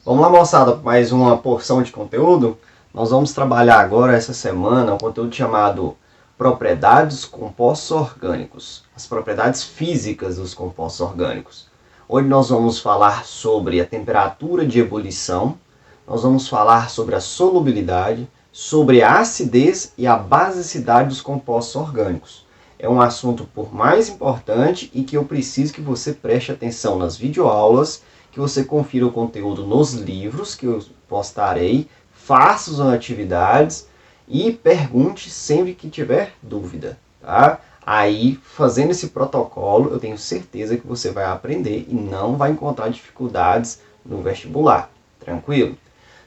Vamos lá, moçada, mais uma porção de conteúdo. Nós vamos trabalhar agora, essa semana, um conteúdo chamado Propriedades dos Compostos Orgânicos. As propriedades físicas dos compostos orgânicos. Hoje nós vamos falar sobre a temperatura de ebulição, nós vamos falar sobre a solubilidade, sobre a acidez e a basicidade dos compostos orgânicos. É um assunto por mais importante e que eu preciso que você preste atenção nas videoaulas, que você confira o conteúdo nos livros que eu postarei, faça as atividades e pergunte sempre que tiver dúvida, tá? Aí, fazendo esse protocolo, eu tenho certeza que você vai aprender e não vai encontrar dificuldades no vestibular, tranquilo?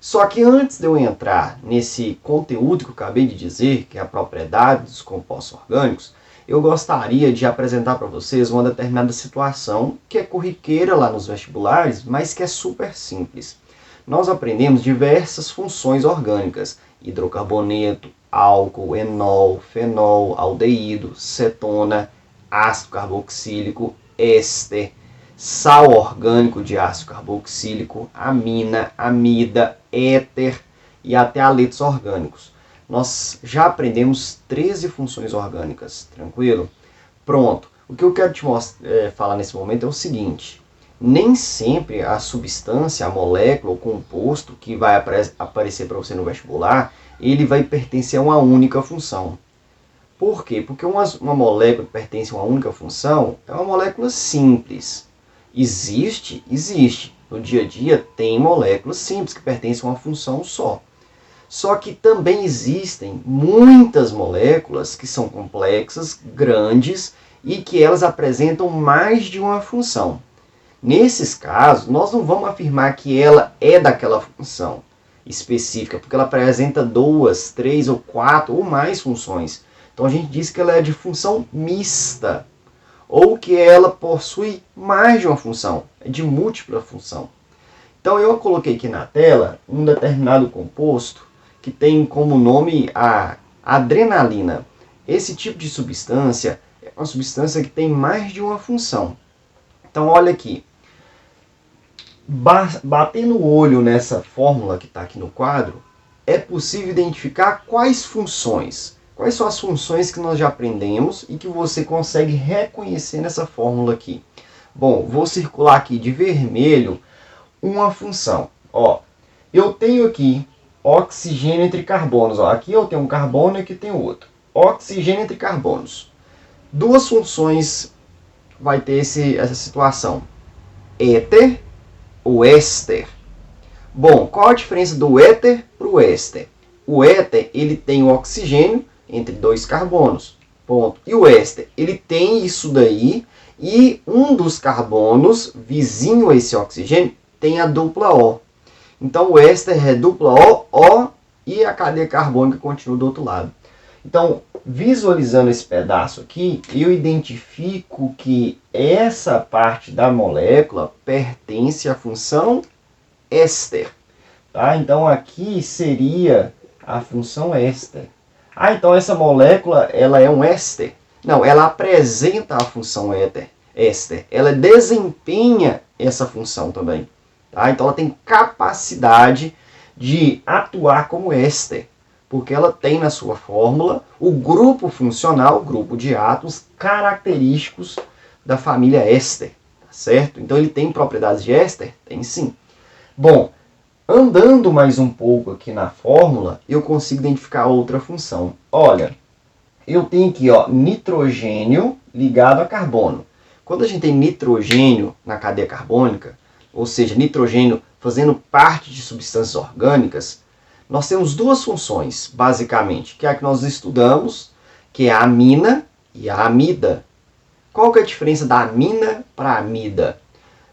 Só que antes de eu entrar nesse conteúdo que eu acabei de dizer, que é a propriedade dos compostos orgânicos, eu gostaria de apresentar para vocês uma determinada situação que é corriqueira lá nos vestibulares, mas que é super simples. Nós aprendemos diversas funções orgânicas: hidrocarboneto, álcool, enol, fenol, aldeído, cetona, ácido carboxílico, éster, sal orgânico de ácido carboxílico, amina, amida, éter e até haletos orgânicos. Nós já aprendemos 13 funções orgânicas, tranquilo? Pronto. O que eu quero te falar nesse momento é o seguinte: nem sempre a substância, a molécula, o composto que vai aparecer para você no vestibular, ele vai pertencer a uma única função. Por quê? Porque uma molécula que pertence a uma única função é uma molécula simples. Existe. No dia a dia tem moléculas simples que pertencem a uma função só. Só que também existem muitas moléculas que são complexas, grandes e que elas apresentam mais de uma função. Nesses casos, nós não vamos afirmar que ela é daquela função específica, porque ela apresenta 2, 3 ou 4 ou mais funções. Então a gente diz que ela é de função mista, ou que ela possui mais de uma função, é de múltipla função. Então eu coloquei aqui na tela um determinado composto que tem como nome a adrenalina. Esse tipo de substância é uma substância que tem mais de uma função. Então olha aqui, batendo o olho nessa fórmula que está aqui no quadro, é possível identificar quais funções. Quais são as funções que nós já aprendemos e que você consegue reconhecer nessa fórmula aqui? Bom, vou circular aqui de vermelho uma função. Ó, eu tenho aqui oxigênio entre carbonos. Ó, aqui eu tenho um carbono e aqui tem outro. Oxigênio entre carbonos. Duas funções vai ter essa situação: éter ou éster. Bom, qual a diferença do éter para o éster? O éter ele tem o oxigênio entre dois carbonos. Ponto. E o éster ele tem isso daí e um dos carbonos vizinho a esse oxigênio tem a dupla O. Então o éster é dupla O e a cadeia carbônica continua do outro lado. Então, visualizando esse pedaço aqui, eu identifico que essa parte da molécula pertence à função éster. Tá? Então aqui seria a função éster. Ah, então essa molécula ela é um éster? Não, ela apresenta a função éster. Ela desempenha essa função também. Tá? Então ela tem capacidade de atuar como éster, porque ela tem na sua fórmula o grupo funcional, o grupo de átomos característicos da família éster, tá certo? Então ele tem propriedades de éster? Tem sim. Bom, andando mais um pouco aqui na fórmula, eu consigo identificar outra função. Olha, eu tenho aqui nitrogênio ligado a carbono. Quando a gente tem nitrogênio na cadeia carbônica, ou seja, nitrogênio fazendo parte de substâncias orgânicas, nós temos duas funções, basicamente, que é a que nós estudamos, que é a amina e a amida. Qual que é a diferença da amina para a amida?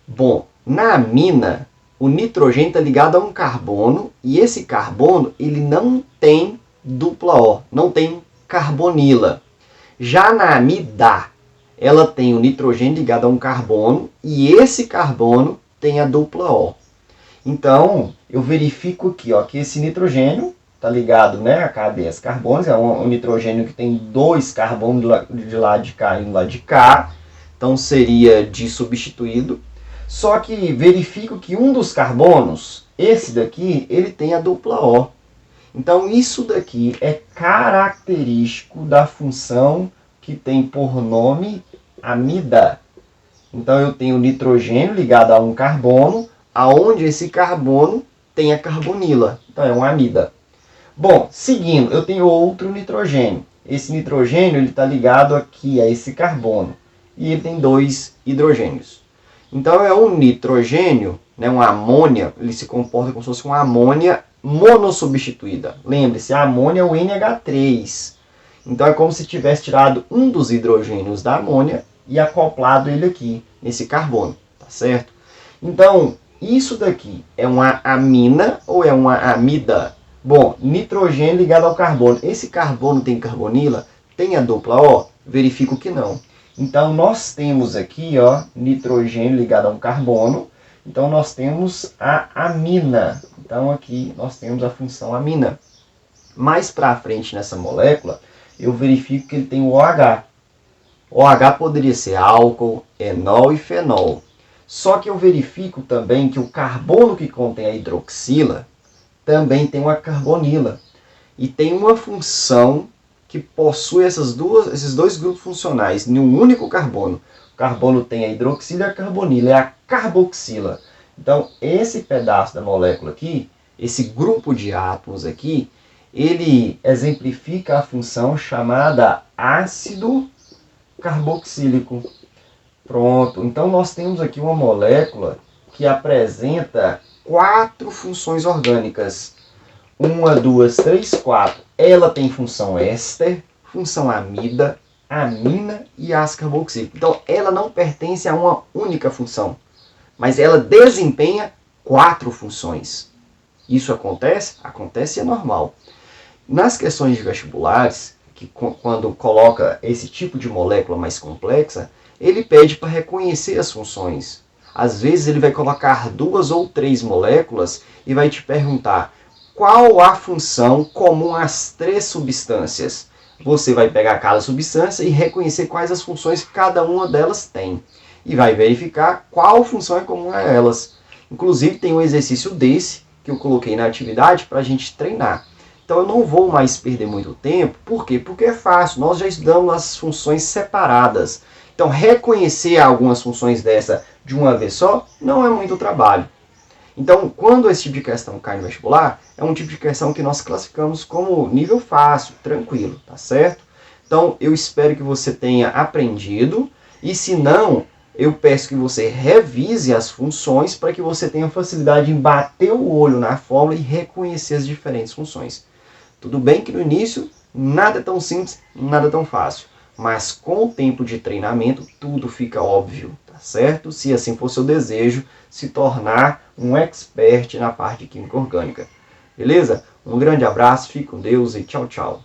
Bom, na amina, o nitrogênio está ligado a um carbono, e esse carbono ele não tem dupla O, não tem carbonila. Já na amida, ela tem o nitrogênio ligado a um carbono, e esse carbono tem a dupla O. Então, eu verifico aqui que esse nitrogênio está ligado, né, a cadeias carbônicas, é um nitrogênio que tem dois carbonos de lado de cá e do lado de cá, então seria disubstituído. Só que verifico que um dos carbonos Esse daqui, ele tem a dupla O. Então, isso daqui é característico da função que tem por nome amida. Então, eu tenho nitrogênio ligado a um carbono, aonde esse carbono tem a carbonila. Então, é uma amida. Bom, seguindo, eu tenho outro nitrogênio. Esse nitrogênio está ligado aqui a esse carbono. E ele tem 2 hidrogênios. Então, é um nitrogênio, né, uma amônia, ele se comporta como se fosse uma amônia monossubstituída. Lembre-se, a amônia é o NH3. Então, é como se tivesse tirado um dos hidrogênios da amônia e acoplado ele aqui, nesse carbono, tá certo? Então, isso daqui é uma amina ou é uma amida? Bom, nitrogênio ligado ao carbono. Esse carbono tem carbonila? Tem a dupla O? Verifico que não. Então, nós temos aqui, ó, nitrogênio ligado a um carbono. Então, nós temos a amina. Então, aqui nós temos a função amina. Mais para frente nessa molécula, eu verifico que ele tem o OH. OH poderia ser álcool, enol e fenol. Só que eu verifico também que o carbono que contém a hidroxila também tem uma carbonila. E tem uma função que possui esses dois grupos funcionais em um único carbono. O carbono tem a hidroxila e a carbonila, é a carboxila. Então, esse pedaço da molécula aqui, esse grupo de átomos aqui, ele exemplifica a função chamada ácido carboxílico. Pronto, então nós temos aqui uma molécula que apresenta 4 funções orgânicas. 1, 2, 3, 4. Ela tem função éster, função amida, amina e ácido carboxílico. Então, ela não pertence a uma única função, mas ela desempenha 4 funções. Isso acontece? Acontece e é normal. Nas questões de vestibulares, que quando coloca esse tipo de molécula mais complexa, ele pede para reconhecer as funções. Às vezes ele vai colocar 2 ou 3 moléculas e vai te perguntar qual a função comum às 3 substâncias. Você vai pegar cada substância e reconhecer quais as funções que cada uma delas tem. E vai verificar qual função é comum a elas. Inclusive tem um exercício desse que eu coloquei na atividade para a gente treinar. Então eu não vou mais perder muito tempo. Por quê? Porque é fácil. Nós já estudamos as funções separadas. Então reconhecer algumas funções dessa de uma vez só não é muito trabalho. Então, quando esse tipo de questão cai no vestibular, é um tipo de questão que nós classificamos como nível fácil, tranquilo, tá certo? Então, eu espero que você tenha aprendido, e se não, eu peço que você revise as funções para que você tenha facilidade em bater o olho na fórmula e reconhecer as diferentes funções. Tudo bem que no início, nada é tão simples, nada é tão fácil, mas com o tempo de treinamento, tudo fica óbvio, tá certo? Se assim for seu desejo, se tornar um expert na parte de química orgânica. Beleza? Um grande abraço, fique com Deus e tchau, tchau.